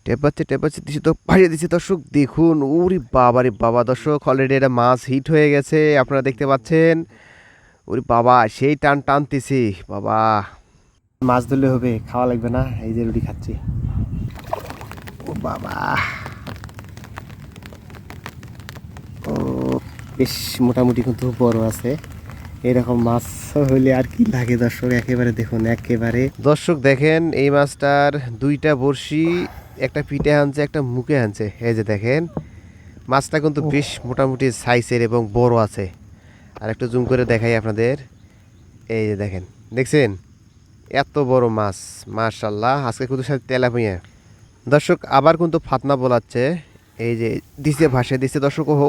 টেপাচ্ছে দিছি তো পাড়িয়ে দিছি দর্শক দেখুন ওরে বাবা রে বাবা দর্শক অলরেডি এটা মাছ হিট হয়ে গেছে আপনারা দেখতে পাচ্ছেন ওরে বাবা সেই টান টানতেছি বাবা মাছ ধরলে হবে খাওয়া লাগবে না এই যে রুটি খাচ্ছি ও বাবা ও বেশ মোটামুটি কিন্তু বড় আছে এরকম মাছ হলে আর কি লাগে দর্শক একেবারে দেখুন একেবারে দর্শক দেখেন এই মাছটার দুইটা বড়শি একটা পিঠে আনছে একটা মুখে আনছে এই যে দেখেন মাছটা কিন্তু বেশ মোটামুটি সাইজের এবং বড় আছে আর একটু জুম করে দেখাই আপনাদের এই যে দেখেন দেখছেন এত বড় মাছ মাশাআল্লাহ আজকে কিন্তু সাথে তেলাপিয়া দর্শক আবার কিন্তু ফাতনা বলাচ্ছে এই যে দিছে ভাসে দিছে দর্শক হো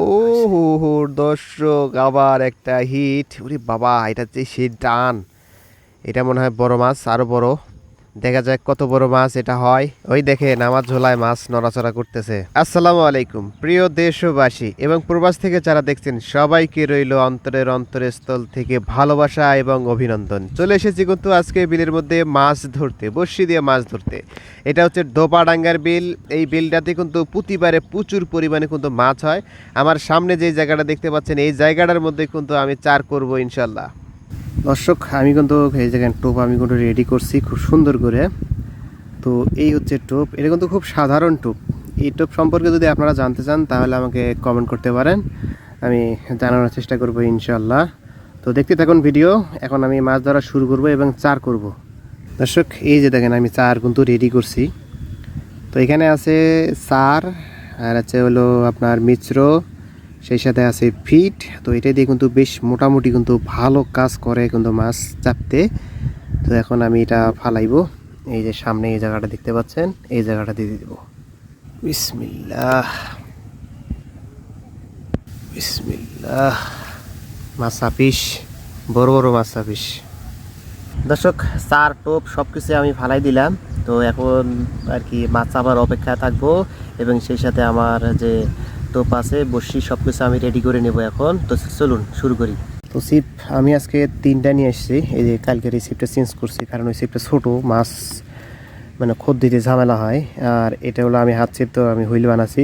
হো হো দর্শক আবার একটা হিট ওরে বাবা এটা যে সেই টান এটা মনে হয় বড় মাছ আরো বড় দেখা যায় কত বড় মাছ এটা হয় ওই দেখেন আমার ঝোলায় মাছ নড়াচড়া করতেছে আসসালামু আলাইকুম প্রিয় দেশবাসী এবং প্রবাস থেকে যারা দেখছেন সবাইকে রইল অন্তরের স্থল থেকে ভালোবাসা এবং অভিনন্দন চলে এসেছি কিন্তু আজকে বিলের মধ্যে মাছ ধরতে বড়শি দিয়ে মাছ ধরতে এটা হচ্ছে ডোপাডাঙ্গার বিল এই বিলটাতে কিন্তু প্রতিবারে প্রচুর পরিমাণে কিন্তু মাছ হয় আমার সামনে যে জায়গাটা দেখতে পাচ্ছেন এই জায়গাটার মধ্যে কিন্তু আমি চার করব ইনশাল্লাহ দর্শক আমি কিন্তু এই জায়গায় টোপ আমি কিন্তু রেডি করছি খুব সুন্দর করে তো এই হচ্ছে টোপ এটা কিন্তু খুব সাধারণ টোপ এই টোপ সম্পর্কে যদি আপনারা জানতে চান তাহলে আমাকে কমেন্ট করতে পারেন আমি জানানোর চেষ্টা করব ইনশাল্লাহ তো দেখতে থাকুন ভিডিও এখন আমি মাছ ধরা শুরু করব এবং চার করব দর্শক এই যে দেখেন আমি চার কিন্তু রেডি করছি তো এখানে আছে চার আর আছে হলো আপনার মিশ্র সেই সাথে আছে ফিট তো এটা দিয়ে কিন্তু বেশ মোটামুটি কিন্তু ভালো কাজ করে কিন্তু মাছ চাপতে তো এখন আমি এটা ফালাইবো এই যে সামনে এই জায়গাটা দেখতে পাচ্ছেন এই জায়গাটা দিয়ে দিব বিসমিল্লাহ বিসমিল্লাহ মাছ চাপিস বড় বড় মাছ চাপিস দর্শক চার টোপ সব কিছু আমি ফালাই দিলাম তো এখন আর কি মাছ চাপার অপেক্ষায় থাকবো এবং সেই সাথে আমার যে টোপ আছে বড়শি সব কিছু আমি রেডি করে নেব এখন তো চলুন শুরু করি তো ছিপ আমি আজকে তিনটা নিয়ে এসেছি এই যে কালকের এই ছিপটা চেঞ্জ করছি কারণ ওই ছিপটা ছোটো মাছ মানে খোদ দিতে ঝামেলা হয় আর এটা হলো আমি হাত ছিপ তো আমি হুইল বানাচ্ছি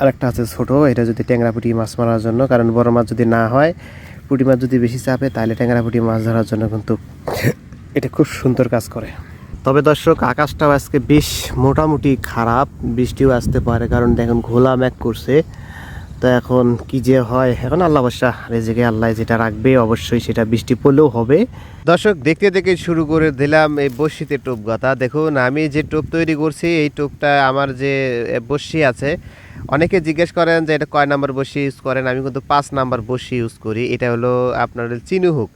আর একটা আছে ছোটো এটা যদি ট্যাংরা পুঁটি মাছ মারার জন্য কারণ বড় মাছ যদি না হয় পুঁটি মাছ যদি বেশি চাপে তাহলে ট্যাংরা পুঁটি মাছ ধরার জন্য কিন্তু এটা খুব সুন্দর কাজ করে তবে দর্শক আকাশটাও আজকে বেশ মোটামুটি খারাপ বৃষ্টিও আসতে পারে কারণ দেখুন ঘোলা মেঘ করছে তো এখন কি যে হয় এখন আল্লাহ বর্ষা রেজেকে আল্লাহ যেটা রাখবে অবশ্যই সেটা বৃষ্টি পড়লেও হবে দর্শক দেখতে দেখে শুরু করে দিলাম এই বড়শিতে টোপ গাঁথা দেখুন আমি যে টোপ তৈরি করছি এই টোপটা আমার যে বড়শি আছে অনেকে জিজ্ঞেস করেন যে এটা কয় নাম্বার বড়শি ইউজ করেন আমি কিন্তু 5 নাম্বার বড়শি ইউজ করি এটা হলো আপনার চিনু হুক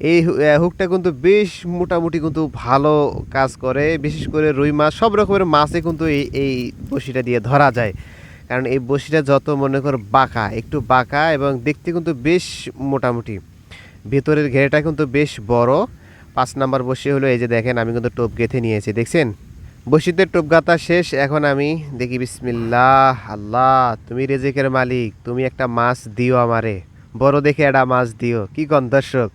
এই হুকটা কিন্তু বেশ মোটামুটি কিন্তু ভালো কাজ করে বিশেষ করে রুই মাছ সব রকমের মাছে কিন্তু এই বড়শিটা দিয়ে ধরা যায় কারণ এই বড়শিটা যত মনে করো বাঁকা একটু বাঁকা এবং দেখতে কিন্তু বেশ মোটামুটি ভেতরের ঘেরেটা কিন্তু বেশ বড় 5 নাম্বার বড়শি হলো এই যে দেখেন আমি কিন্তু টোপ গেঁথে নিয়েছি দেখছেন বড়শিতে টোপ গাঁথা শেষ এখন আমি দেখি বিসমিল্লাহ আল্লাহ তুমি রেজেকের মালিক তুমি একটা মাছ দিও আমারে বড় দেখে একটা মাছ দিও কি কন দর্শক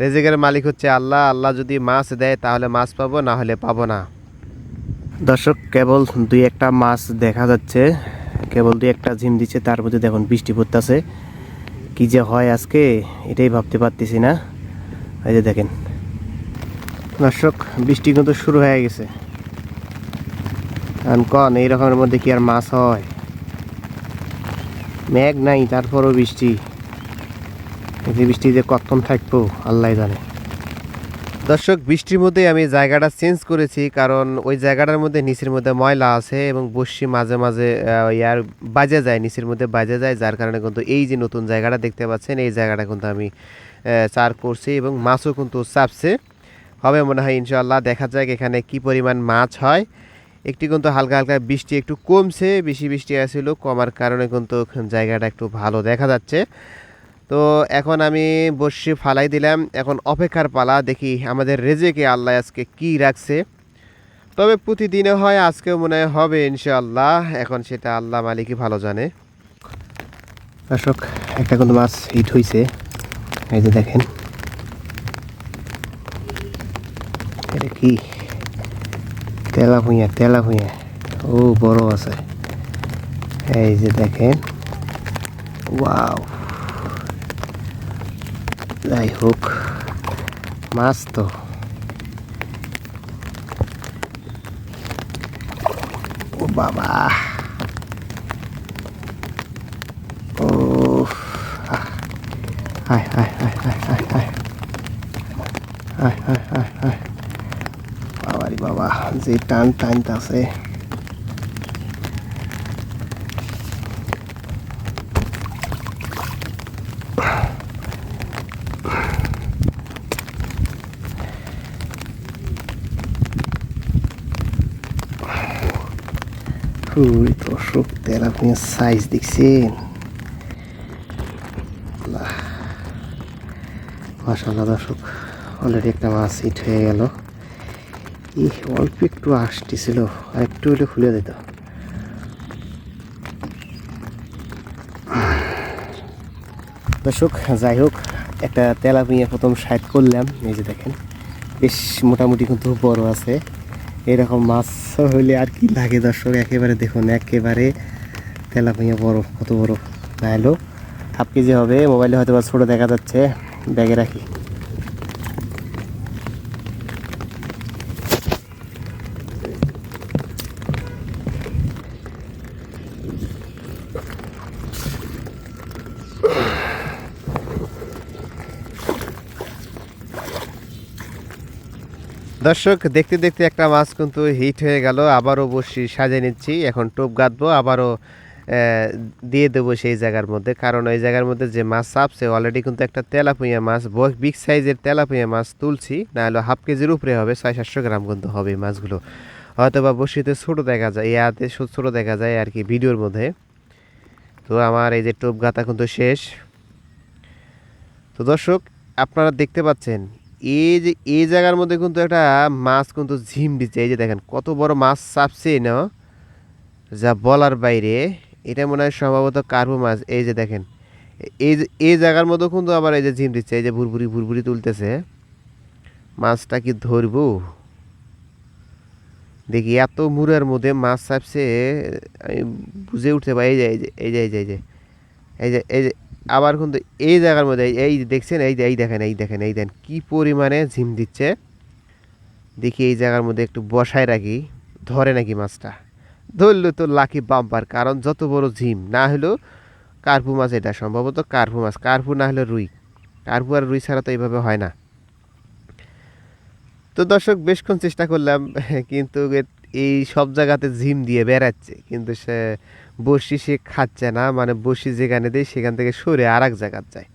রেজেকের মালিক হচ্ছে আল্লাহ আল্লাহ যদি মাছ দেয় তাহলে মাছ পাবো না হলে পাবো না দর্শক কেবল দুই একটা মাছ দেখা যাচ্ছে কেবল দুই একটা ঝিম দিচ্ছে তার মধ্যে দেখুন বৃষ্টি পড়তেছে কি যে হয় আজকে এটাই ভাবতে পারতেছি না এই যে দেখেন দর্শক বৃষ্টি কিন্তু শুরু হয়ে গেছে কন এই রকমের মধ্যে কি আর মাছ হয় মেঘ নাই তারপরও বৃষ্টি এই বৃষ্টি যে কতক্ষণ থাকবো আল্লাহ জানে দর্শক বৃষ্টির মধ্যে আমি জায়গাটা চেঞ্জ করেছি কারণ ওই জায়গাটার মধ্যে নিচের মধ্যে ময়লা আছে এবং বর্ষি মাঝে মাঝে ইয়ার বাজে যায় নিচের মধ্যে বাজে যায় যার কারণে কিন্তু এই যে নতুন জায়গাটা দেখতে পাচ্ছেন এই জায়গাটা কিন্তু আমি চার করছি এবং মাছও কিন্তু চাপছে হবে মনে হয় ইনশাআল্লাহ দেখা যাক এখানে কি পরিমাণ মাছ হয় একটু কিন্তু হালকা হালকা বৃষ্টি একটু কমছে বেশি বৃষ্টি আসছিল কমার কারণে কিন্তু জায়গাটা একটু ভালো দেখা যাচ্ছে তো এখন আমি বর্ষি ফালাই দিলাম এখন অপেক্ষার পালা দেখি আমাদের রেজেকে আল্লাহ আজকে কি রাখছে তবে প্রতিদিনে হয় আজকেও মনে হয় হবে ইনশাআল্লাহ এখন সেটা আল্লাহ মালিকই ভালো জানে দর্শক একটা কিন্তু মাছ হিট হয়েছে এই যে দেখেন এটা কি তেলা ভুঁইয়া ও বড় আছে, এই যে দেখেন। ওয়াও, যাই হোক মাছ তো। ও বাবা, ও হায় হায় হায় হায় হায় হায় হায় হায় হায় হায়, বাবারি বাবা, যে টান টানতাছে। ওই দর্শক, তেলাপিয়ার সাইজ দেখছেন? মাশাআল্লাহ দর্শক, অলরেডি একটা মাছ হিট হয়ে গেল। অল্প একটু আসতেছিল, আর একটু হলে খুলে দিত। দর্শক যাই হোক, একটা তেলাপিয়া প্রথম সাইড করলাম। এই যে দেখেন, বেশ মোটামুটি কিন্তু বড় আছে। এরকম মাছ হইলে আর কি লাগে দর্শক, একেবারে দেখুন, একেবারে তেলাপিয়া বড়, কত বড় না এলো, হাফ কেজি হবে। মোবাইলে হয়তো বা ছোটো দেখা যাচ্ছে, ব্যাগে রাখি। দর্শক দেখতে দেখতে একটা মাছ কিন্তু হিট হয়ে গেল। আবারও বসি সাজিয়ে নিচ্ছি, এখন টোপ গাঁথবো, আবারও দিয়ে দেবো সেই জায়গার মধ্যে। কারণ ওই জায়গার মধ্যে যে মাছ চাপছে অলরেডি কিন্তু একটা তেলাপিয়া মাছ, বিগ সাইজের তেলাপিয়া মাছ তুলছি, না হলে হাফ কেজির উপরে হবে, 600-700 গ্রাম কিন্তু হবে এই মাছগুলো। হয়তো বা বসিতে ছোটো দেখা যায়, ইয়াতে ছোটো দেখা যায় আর কি ভিডিওর মধ্যে। তো আমার এই যে টোপ গাঁথা কিন্তু শেষ। তো দর্শক আপনারা দেখতে পাচ্ছেন, এই যে এই জায়গার মধ্যে কিন্তু একটা মাছ কিন্তু ঝিম দিচ্ছে। এই যে দেখেন কত বড় মাছ চাপছে না, যা বলার বাইরে। এটা মনে হয় সম্ভবত কার্পু মাছ। এই যে দেখেন, এই জায়গার মধ্যে কিন্তু আবার এই যে ঝিম দিচ্ছে, এই যে ভুরভুরি ভুরভুরি তুলতেছে। মাছটা কি ধরবো দেখি, এত মুড়ের মধ্যে মাছ চাপছে, আমি বুঝে উঠতে পারি। এই যে এই যে আবার কিন্তু এই জায়গার মধ্যে এই দেখছেন, এই দেখেন, এই দেখেন কি পরিমাণে ঝিম দিচ্ছে। দেখি এই জায়গার মধ্যে একটু বসায় রাখি, ধরে নাকি মাছটা। ধরলে তো লাকি বাম্পার, কারণ যত বড় ঝিম না হলেও কার্পু মাছ, এটা সম্ভবত কার্পু মাছ, কার্পু না হলে রুই। কার্পু আর রুই ছাড়া তো এইভাবে হয় না। তো দর্শক বেশক্ষণ চেষ্টা করলাম, কিন্তু এই সব জায়গাতে ঝিম দিয়ে বেড়াচ্ছে, কিন্তু সে বড়শি সে খাচ্ছে না। মানে বড়শি যেখানে দেয় সেখান থেকে সরে আর এক জায়গায় যায়।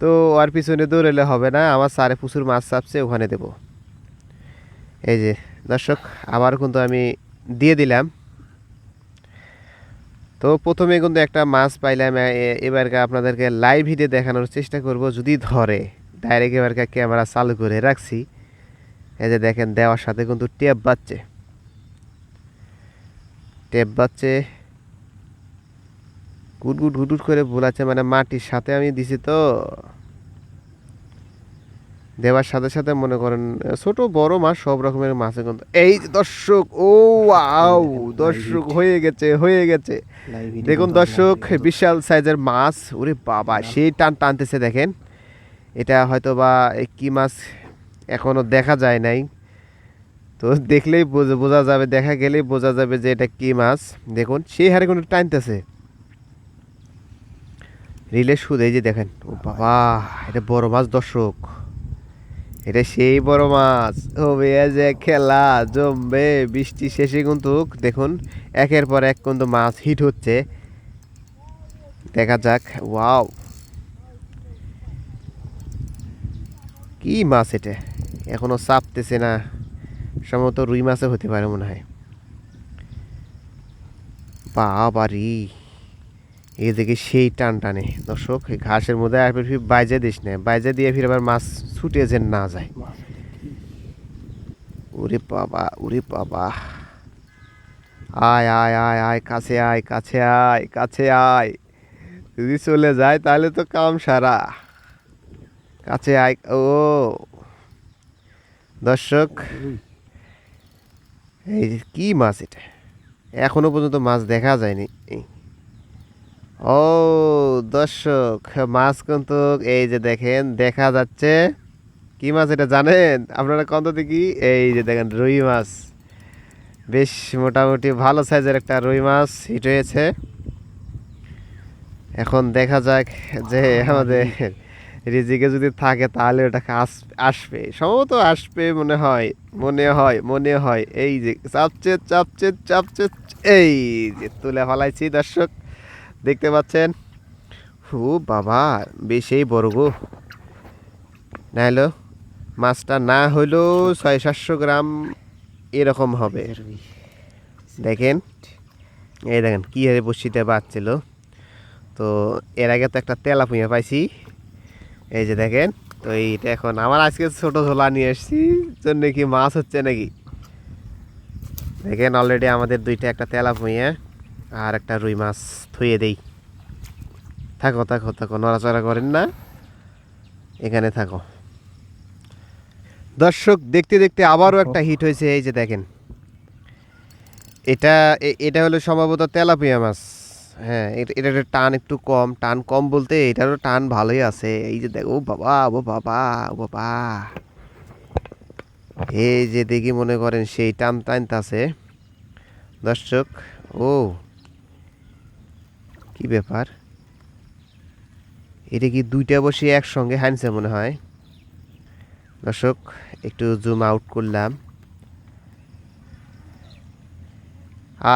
তো আর পিছনে দৌড়েলে হবে না, আমার সারে প্রচুর মাছ চাপছে, ওখানে দেবো। এই যে দর্শক, আবার কিন্তু আমি দিয়ে দিলাম। তো প্রথমে কিন্তু একটা মাছ পাইলাম, এবারকে আপনাদেরকে লাইভ ভিডিও দেখানোর চেষ্টা করব, যদি ধরে। ডাইরেক্ট এবারকে ক্যামেরা চালু করে রাখছি। এই যে দেখেন, দেওয়ার সাথে কিন্তু টেপ বাজছে, গুটগুট গুটগুট করে বোলাচ্ছে, মানে মাটির সাথে আমি দিছি তো, দেওয়ার সাথে সাথে মনে করেন ছোট বড় মাছ সব রকমের মাছ কিন্তু। এই দর্শক, ও ওয়াও দর্শক, হয়ে গেছে। দেখুন দর্শক, বিশাল সাইজের মাছ, ওরে বাবা, সেই টান টানতেছে দেখেন। এটা হয়তো বা কি মাছ এখনো দেখা যায় নাই, তো দেখলেই বোঝা যাবে, দেখা গেলেই বোঝা যাবে যে এটা কি মাছ। দেখুন সেই হারে কোনো টানতেছে রিলে সুদ। এই যে দেখেন, ও বাবা, এটা বড় মাছ দর্শক, এটা সেই বড় মাছ হবে। যে খেলা জমবে বৃষ্টি শেষে কিন্তু দেখুন একের পর এক কিন্তু মাছ হিট হচ্ছে। দেখা যাক, ওয়াও কি মাছ এটা, এখনো চাপতেছে না, সম্ভবত রুই মাছও হতে পারে মনে হয়। বাবারি, এই দিকে সেই টান টানে দর্শক, ঘাসের মধ্যে আর বাইজে দিস না, বাইজে দিয়ে ফির আবার মাছ ছুটে যে না যায়। ওরে বাবা, ওরে বাবা, আয় আয় আয় আয়, কাছে আয়, কাছে আয়, কাছে আয়। যদি চলে যায় তাহলে তো কাম সারা। কাছে আয়। ও দর্শক, এই কি মাছ এটা, এখনো পর্যন্ত মাছ দেখা যায়নি। ও দর্শক, মাছ কিন্তু এই যে দেখেন দেখা যাচ্ছে। কি মাছ এটা জানেন আপনারা? কত দেখি, এই যে দেখেন রুই মাছ। বেশ মোটামুটি ভালো সাইজের একটা রুই মাছ হিট হয়েছে। এখন দেখা যাক যে আমাদের রিজিকে যদি থাকে তাহলে ওটা আসবে, সম্ভবত আসবে মনে হয়। এই যে চাপচে চাপচে চাপচে, এই যে তুলে ফেলাইছি দর্শক, দেখতে পাচ্ছেন। ও বাবা, বেশি বড় গো। না হলো মাছটা না হইলেও 600-700 গ্রাম এরকম হবে। দেখেন, এই দেখেন কি হারে বড়শিতে বাজছিল। তো এর আগে তো একটা তেলাপিয়া পাইছি, এই যে দেখেন। তো এইটা এখন আমার আজকে ছোট ঝোলা নিয়ে এসেছি, জন্য কি মাছ হচ্ছে নাকি দেখেন। অলরেডি আমাদের দুইটা, একটা তেলাপিয়া আর একটা রুই মাছ থুয়ে দেই। থাকো থাকো থাকো, নড়াচড়া করেন না, এখানে থাকো। দর্শক, দেখতে দেখতে আবারও একটা হিট হয়েছে, এই যে দেখেন। এটা এটা হলো সম্ভবত তেলাপিয়া মাছ। হ্যাঁ, এটার টান একটু কম, টান কম বলতে এটারও টান ভালোই আছে। এই যে দেখো, ও বাবা ও বাবা ও বাবা, এই যে দেখি মনে করেন সেই টান টানতাছে দর্শক। ও কি ব্যাপার, এটা কি দুইটা বসে একসঙ্গে হানছে মনে হয় দর্শক। একটু জুম আউট করলাম।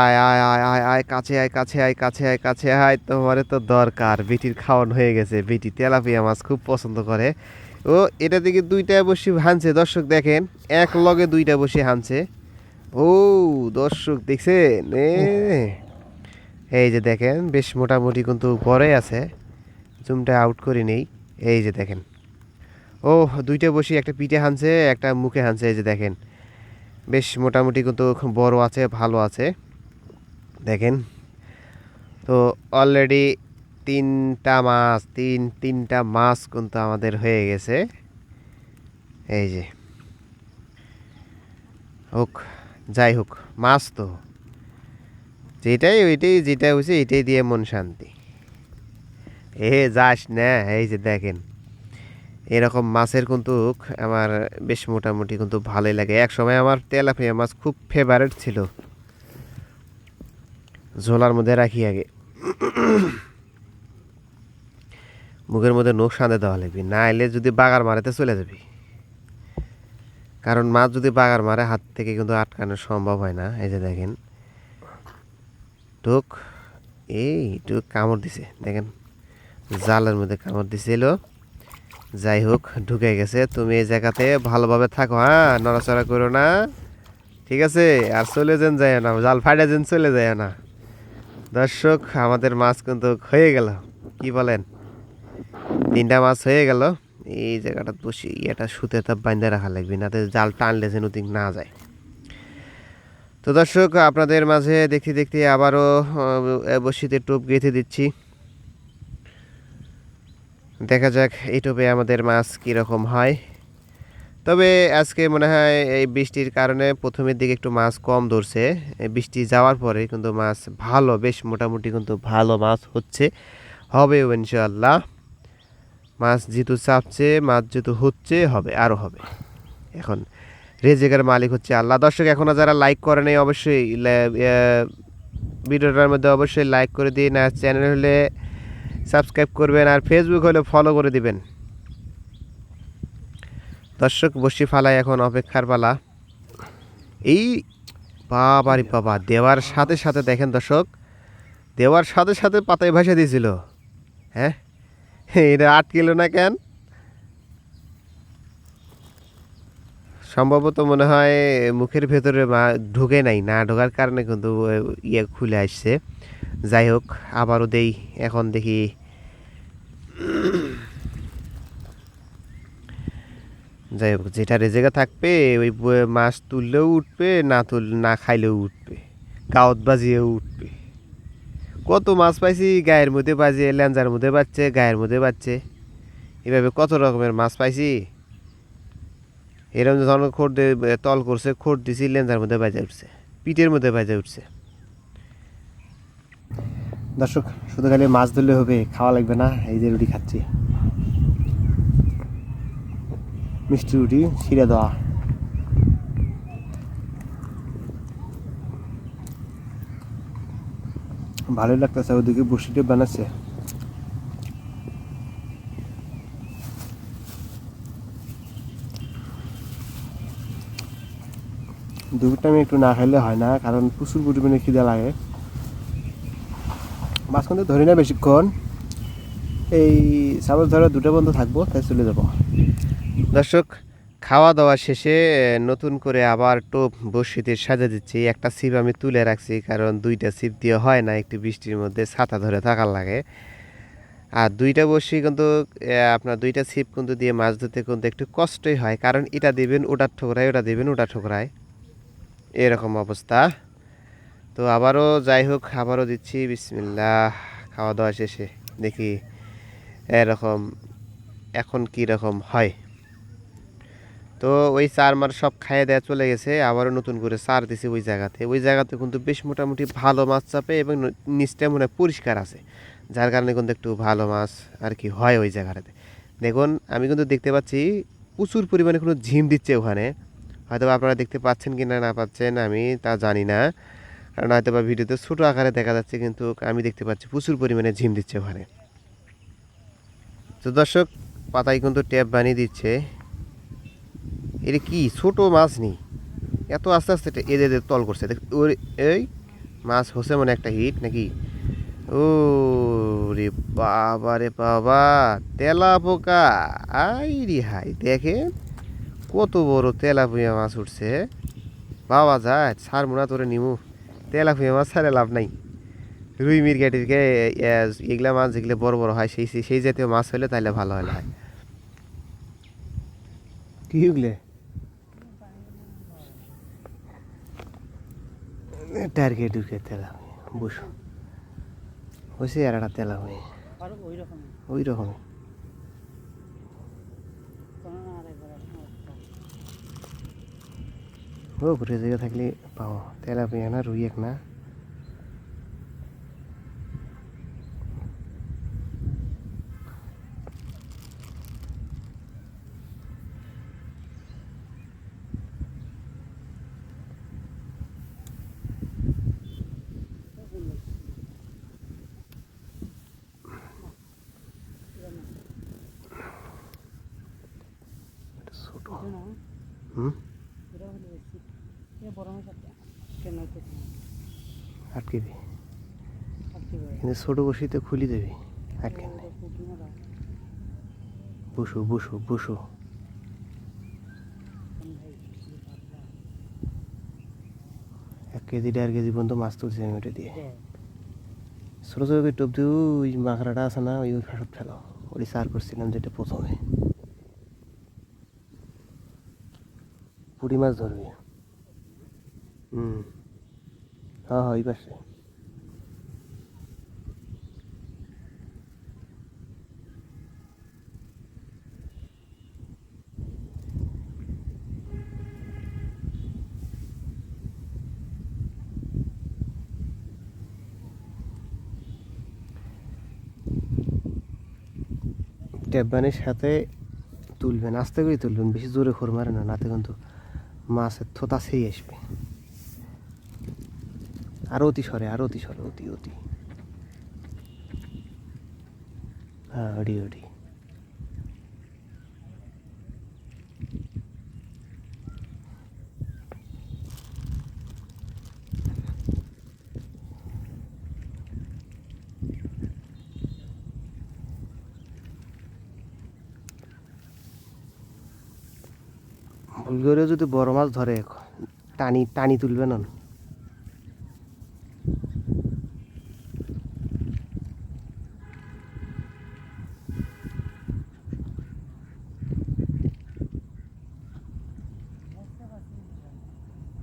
আয় আয় আয় আয় আয়, কাছে আয় কাছে আয় কাছে আয় কাছে আয়, তোমারে তো দরকার। বেটির খাওয়ান হয়ে গেছে, বেটি তেলাপিয়া মাছ খুব পছন্দ করে। ও এটা থেকে দুইটা বসে হানছে দর্শক, দেখেন এক লগে দুইটা বসে হানছে। ও দর্শক দেখছেন, এই যে দেখেন বেশ মোটামুটি কিন্তু বড়ই আছে। জুমটা আউট করে নেই, এই যে দেখেন। ও দুইটা বসে একটা পিঠে হানছে, একটা মুখে হানছে, এই যে দেখেন। বেশ মোটামুটি কিন্তু বড় আছে, ভালো আছে দেখেন। তো অলরেডি তিনটা মাছ কিন্তু আমাদের হয়ে গেছে, এই যে। হোক, যাই হোক, মাছ তো ওইটাই যেটা হয়েছে এটাই দিয়ে মন শান্তি। যাস না, এই যে দেখেন। এরকম মাছের কিন্তু আমার বেশ মোটামুটি কিন্তু ভালোই লাগে। এক সময় আমার তেলাপিয়া মাছ খুব ফেভারিট ছিল, ঝোলার মধ্যে রাখি আগে। মুখের মধ্যে নখ সাঁধে দেওয়া লাগবে, না এলে যদি বাগার মারাতে চলে যাবি। কারণ মাছ যদি বাগার মারে হাত থেকে কিন্তু আটকানো সম্ভব হয় না। এই যে দেখেন, ঢুক, কামড় দিছে দেখেন, জালের মধ্যে কামড় দিছিল। যাই হোক, ঢুকে গেছে। তুমি এই জায়গাতে ভালোভাবে থাকো, হ্যাঁ, নড়াচড়া করো না, ঠিক আছে? আর চলে যেন যায় না, জাল ফাটা যেন চলে যায় না দর্শক। আমাদের মাছ কিন্তু হয়ে গেল, কি বলেন? তিনটা মাছ হয়ে গেল। এই জায়গাটা বসে এটা সুতে বাইন্ধে রাখা লাগবে, না জাল টানলে যেন ওদিক না যায়। তো দর্শক, আপনাদের মাঝে দেখতে দেখতে আবারও বসিতে টোপ গেঁথে দিচ্ছি। দেখা যাক এই টোপে আমাদের মাছ কীরকম হয়। তবে আজকে মনে হয় এই বৃষ্টির কারণে প্রথমের দিকে একটু মাছ কম ধরছে। বৃষ্টি যাওয়ার পরে কিন্তু মাছ ভালো, বেশ মোটামুটি কিন্তু ভালো মাছ হবেও ইনশাআল্লাহ। মাছ যেহেতু চাপছে, মাছ যেহেতু হচ্ছে, হবে, আরও হবে। এখন রেজেকের মালিক হচ্ছে আল্লাহ। দর্শক, এখনও যারা লাইক করে নেই অবশ্যই ভিডিওটার মধ্যে অবশ্যই লাইক করে দিন, আর চ্যানেল হলে সাবস্ক্রাইব করবেন, আর ফেসবুক হলে ফলো করে দিবেন। দর্শক, বসি ফালাই এখন অপেক্ষার পালা। এই বাবারি বাবা, দেওয়ার সাথে সাথে দেখেন দর্শক, দেওয়ার সাথে সাথে পাতায় ভাসা দিয়েছিল। হ্যাঁ, এটা আটকিল না কেন? সম্ভবত মনে হয় মুখের ভেতরে ঢুকে নাই, না ঢোকার কারণে কিন্তু খুলে আসছে। যাই হোক, আবারও দেই, এখন দেখি। যাই হোক, যেটা রেজেগা থাকবে ওই মাছ তুললেও উঠবে, না খাইলেও উঠবে, গাওত বাজিয়েও উঠবে। কত মাছ পাইছি, গায়ের মধ্যে বাজিয়ে, ল্যাঞ্জার মধ্যে বাজছে, গায়ের মধ্যে বাজছে, এভাবে কত রকমের মাছ পাইছি। এরকম যখন খোট তল করছে, খোট দিছি, লেঞ্জার মধ্যে বাজে উঠছে, পিঠের মধ্যে বাজে উঠছে। দর্শক শুধু খালি মাছ ধরলে হবে, খাওয়া লাগবে না। এই যে রুটি খাচ্ছি, মিষ্টি রুটি ছিঁড়ে দেওয়া। ভালোই লাগতেছে। ওদিকে বসিতে বানাচ্ছে। দুপুর টাইমে একটু না খাইলে হয় না, কারণ প্রচুর পরিমাণে খিদে লাগে। মাঝখানে ধরি না বেশিক্ষণ, এই সাপোজ ধরো 2টা বন্ধ থাকবো, তাই চলে যাব। দর্শক খাওয়া দাওয়া শেষে নতুন করে আবার টোপ বড়শিতে সাজা দিচ্ছি। একটা ছিপ আমি তুলে রাখছি, কারণ 2টা ছিপ দিয়ে হয় না, একটু বৃষ্টির মধ্যে ছাতা ধরে থাকার লাগে। আর 2টা বড়শি কিন্তু আপনার 2টা ছিপ কিন্তু দিয়ে মাছ ধরতে কিন্তু একটু কষ্টই হয়, কারণ এটা দিবেন ওটা ঠোকরায়, ওটা দিবেন ওটা ঠোকরায়, এরকম অবস্থা। তো আবারও যাই হোক, আবারও দিচ্ছি বিসমিল্লাহ। খাওয়া দাওয়া শেষে দেখি এরকম এখন কি রকম হয়। তো ওই চার মার সব খাইয়ে দেওয়া চলে গেছে, আবারও নতুন করে চার দিছি ওই জায়গাতে কিন্তু বেশ মোটামুটি ভালো মাছ চাপে, এবং নিচটা মনে হয় পরিষ্কার আছে, যার কারণে কিন্তু একটু ভালো মাছ আর কি হয় ওই জায়গাটাতে। দেখুন আমি কিন্তু দেখতে পাচ্ছি প্রচুর পরিমাণে কোনো ঝিম দিচ্ছে ওখানে। হয়তো আপনারা দেখতে পাচ্ছেন কি না না পাচ্ছেন আমি তা জানি না, কারণ হয়তো বা ভিডিওতে ছোটো আকারে দেখা যাচ্ছে, কিন্তু আমি দেখতে পাচ্ছি প্রচুর পরিমাণে ঝিম দিচ্ছে ওখানে। তো দর্শক পাতায় কিন্তু ট্যাপ বানিয়ে দিচ্ছে। এটা কি ছোট মাছ নেই, এত আস্তে আস্তে এদের তল করছে ওর। এই মাছ হচ্ছে মনে একটা হিট নাকি। ও রে বাবা রে বাবা, তেলা পোকা। আই রে হাই, দেখে কত বড় তেলাপুয়া মাছ উঠছে। বাবা যায় ছাড় মোনা তোরে নিমু, তেলাপুয়া মাছ ছাড়ে লাভ নাই। রুই মিরগা টিরগে এগুলা মাছ যেগুলো বড় বড় হয়, সেই সেই জাতীয় মাছ হলে তাহলে ভালো হলে হয়। কি ওগুলো টার্গেট ঢুকে তেলা বসো হয়েছে, আর একটা তেলা হয়ে ওই রকমই। ও ঘুরে জায়গা থাকলে পাও তেলা পেয়ে না, রুই এক না। ছোট হুম আটকেবি, কিন্তু ছোট বসিতে খুলি দেবি, আটকে নেই। বসো বসো বসো। 1 কেজি 1.5 কেজি পর্যন্ত মাছ তুলছি আমি ওটা দিয়ে। ছোটো ছোটো টোপ দিয়ে ওই মাকড়াটা আছে না, ওই ফাঁসত ফেলো, ওই সার করছিলাম যেটা প্রথমে। পুঁটি মাছ ধরবি। হুম, হ্যাঁ হ্যাঁ, ওই পাশে। ট্যাপবানির সাথে তুলবেন, আস্তে করে তুলবেন, বেশি জোরে খোর মারে না, নাতে কিন্তু মাছের থোতা সেই আসবে। আরও অতি সরে, আরও অতি সরে, অতি অতি। হ্যাঁ ওডি ওডি। ভুল করেও যদি বড় মাছ ধরে, টানি টানি তুলবে না।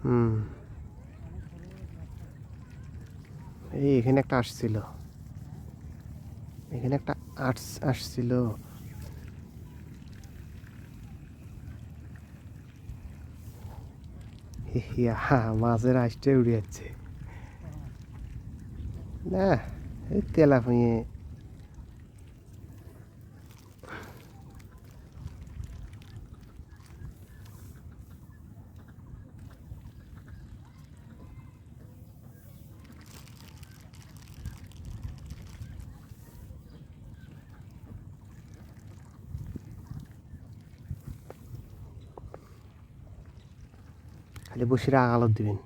হুম, এই এখানে একটা আসছিল, এখানে একটা আসছিল। মাছের আসতে উড়ে যাচ্ছে না। এই তেলাপিয়া খালি বসিরা আগালত দিবেন।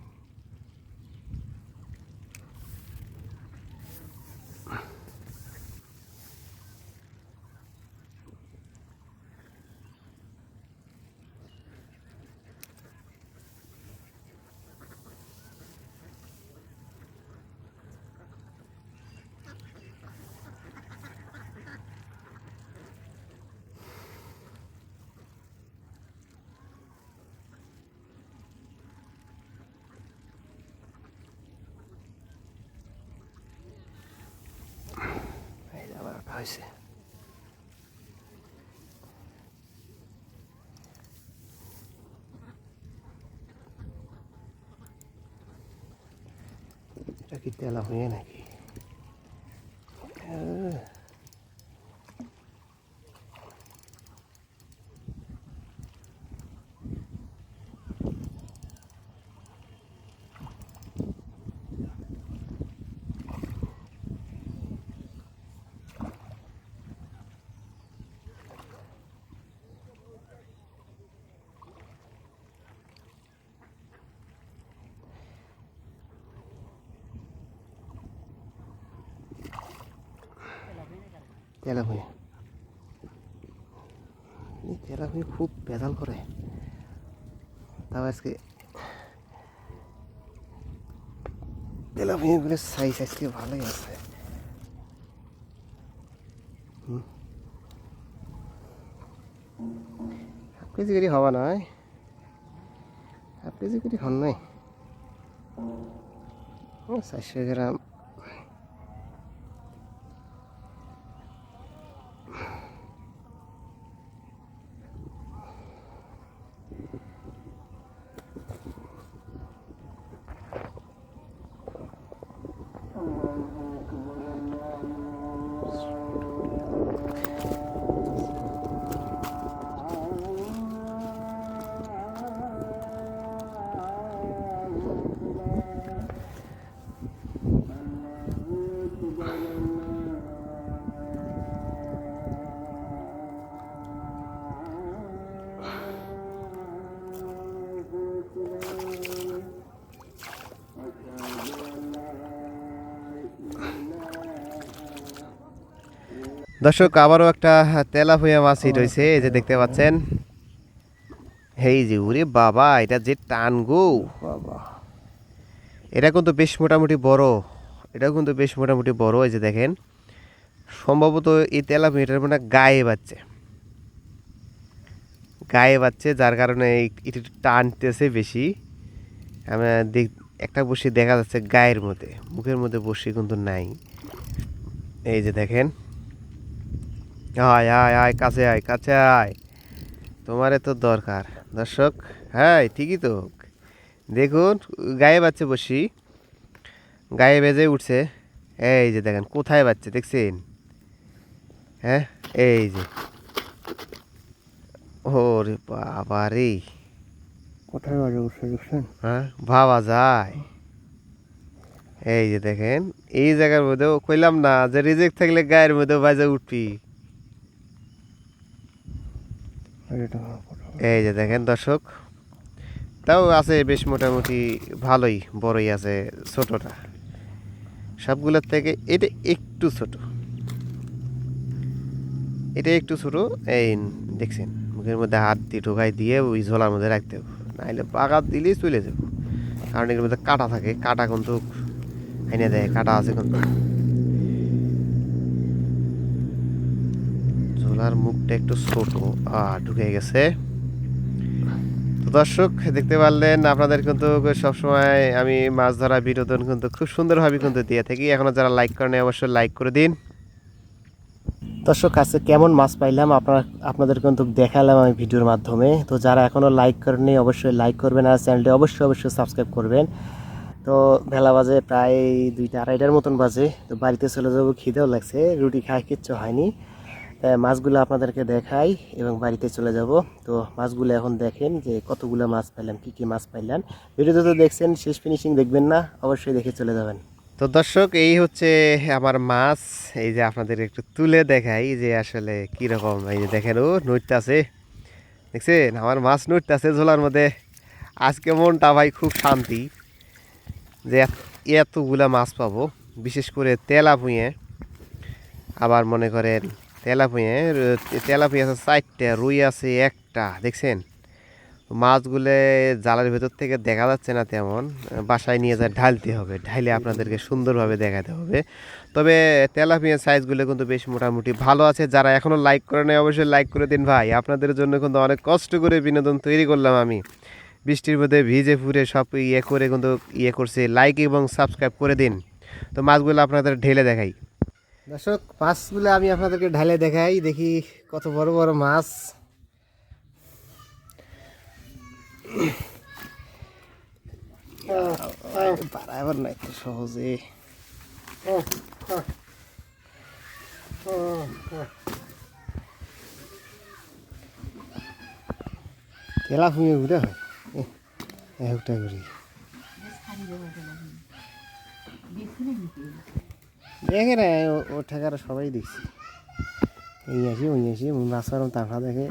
আবার খাইছে এটা কি তেলাপিয়া নাকি? তেলাপিয়া তেলাপিয়া খুব ভেজাল করে। তাও আজকে তেলাপিয়াগুলোর সাইজ আজকে ভালোই আছে। হাফ কেজি করে হওয়া নয়, হাফ কেজি করে হন নাই, 400 গ্রাম। দর্শক আবারও একটা তেলাপিয়া মাছ হিট হয়েছে, এই যে দেখতে পাচ্ছেন। এই যে ওরে বাবা, এটা যে টান গো বাবা, এটা কিন্তু বেশ মোটামুটি বড়, এটা কিন্তু বেশ মোটামুটি বড়। এই যে দেখেন, সম্ভবত এই তেলাপিয়াটার মানে গায়ে বাচ্ছে, যার কারণে একটু টানতেছে বেশি। আমরা একটা বসি দেখা যাচ্ছে গায়ের মধ্যে, মুখের মধ্যে বসি কিন্তু নাই। এই যে দেখেন, আয় আয় আয়, কাছে আয়, কাছে আয়, তোমারে তো দরকার। দর্শক হ্যাঁ ঠিকই তো, দেখুন গায়ে বাচ্চে বসি, গায়ে বেজে উঠছে। এই যে দেখেন কোথায় বাচ্চে, দেখছেন? হ্যাঁ এই যে, ওরে বাবা রে, কোথায় বাজে উঠছে দেখছেন? হ্যাঁ ভাবা যায়। এই যে দেখেন, এই জায়গার মধ্যেও কইলাম না যে রিজেক্ট থাকলে গায়ের মধ্যে বাজে উঠবি। এই যে দেখেন দর্শক, তাও আছে বেশ মোটামুটি ভালোই, বড়ই আছে, ছোটটা সবগুলোর থেকে এটা একটু ছোট, এটা একটু ছোট। এই দেখছেন, মুখের মধ্যে হাত দিয়ে ঢোকাই দিয়ে ওই ঝোলার মধ্যে রাখতে হবে, নাহলে বাগাত দিলেই চলে যাবো। কারণ এর মধ্যে কাটা থাকে, কাটা কিন্তু এনে দেয়, কাটা আছে কিন্তু। ঝোলার মুখটা একটু ছোট, ঢুকে গেছে। তো দর্শক দেখতে পারলেন, আপনাদের কিন্তু সবসময় আমি মাছ ধরা বিনোদন কিন্তু খুব সুন্দরভাবে কিন্তু দিয়ে থাকি। এখনও যারা লাইক করেন অবশ্যই লাইক করে দিন। দর্শক আজকে কেমন মাছ পাইলাম আপনাদের কিন্তু দেখালাম আমি ভিডিওর মাধ্যমে। তো যারা এখনও লাইক করেননি অবশ্যই লাইক করবেন, আর চ্যানেলটি অবশ্যই সাবস্ক্রাইব করবেন। তো বেলা বাজে প্রায় 2টা 2:30টার মতন বাজে। তো বাড়িতে চলে যাবো, খিদেও লাগছে, রুটি খাই কিচ্ছু হয়নি। তাই মাছগুলো আপনাদেরকে দেখাই এবং বাড়িতে চলে যাব। তো মাছগুলো এখন দেখেন যে কতগুলো মাছ পাইলাম, কি কি মাছ পাইলাম। ভিডিওতে তো দেখছেন, শেষ ফিনিশিং দেখবেন না, অবশ্যই দেখে চলে যাবেন। তো দর্শক, এই হচ্ছে আমার মাছ। এই যে আপনাদের একটু তুলে দেখাই যে আসলে কীরকম। এই যে দেখেন, ও নড়তেছে, দেখছেন আমার মাছ নড়তেছে ঝোলার মধ্যে। আজকে মনটা ভাই খুব শান্তি যে এতগুলা মাছ পাবো, বিশেষ করে তেলাপুঁয়ে। আবার মনে করেন তেলাপুঁয়ে আছে 4টা, রুই আছে 1টা, দেখছেন। মাছগুলো জালের ভেতর থেকে দেখা যাচ্ছে না তেমন, বাসায় নিয়ে যায় ঢালতে হবে, ঢাইলে আপনাদেরকে সুন্দরভাবে দেখাতে হবে। তবে তেলাপিয়া সাইজগুলো কিন্তু বেশ মোটামুটি ভালো আছে। যারা এখনও লাইক করে নেয় অবশ্যই লাইক করে দিন ভাই, আপনাদের জন্য কিন্তু অনেক কষ্ট করে বিনোদন তৈরি করলাম আমি। বৃষ্টির মধ্যে ভিজে ফুরে সব করে কিন্তু করছে। লাইক এবং সাবস্ক্রাইব করে দিন। তো মাছগুলো আপনাদের ঢেলে দেখাই। দর্শক, মাছগুলো আমি আপনাদেরকে ঢালে দেখাই, দেখি কত বড় বড় মাছ। বাড়াবার নাই তো সহজে। তেলা ফুঁয়ে ঘুরে হয় একটা করি দেখে না, ও ঠেকার সবাই দেখছি। এই আসি ওই আসি মাছ মারম তাফা দেখে।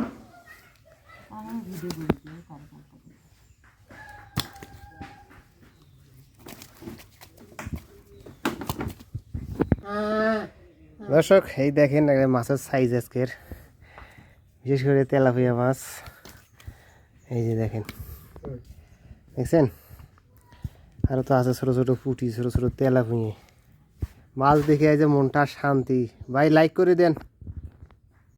দর্শক, এই দেখেন মাছের সাইজ আজকের, বিশেষ করে তেলাপিয়া মাছ। এই যে দেখেন, দেখছেন, আরও তো আছে ছোটো ছোটো পুঁটি, ছোটো ছোটো তেলাপিয়া মাছ দেখে এই যে মনটা শান্তি। ভাই লাইক করে দেন।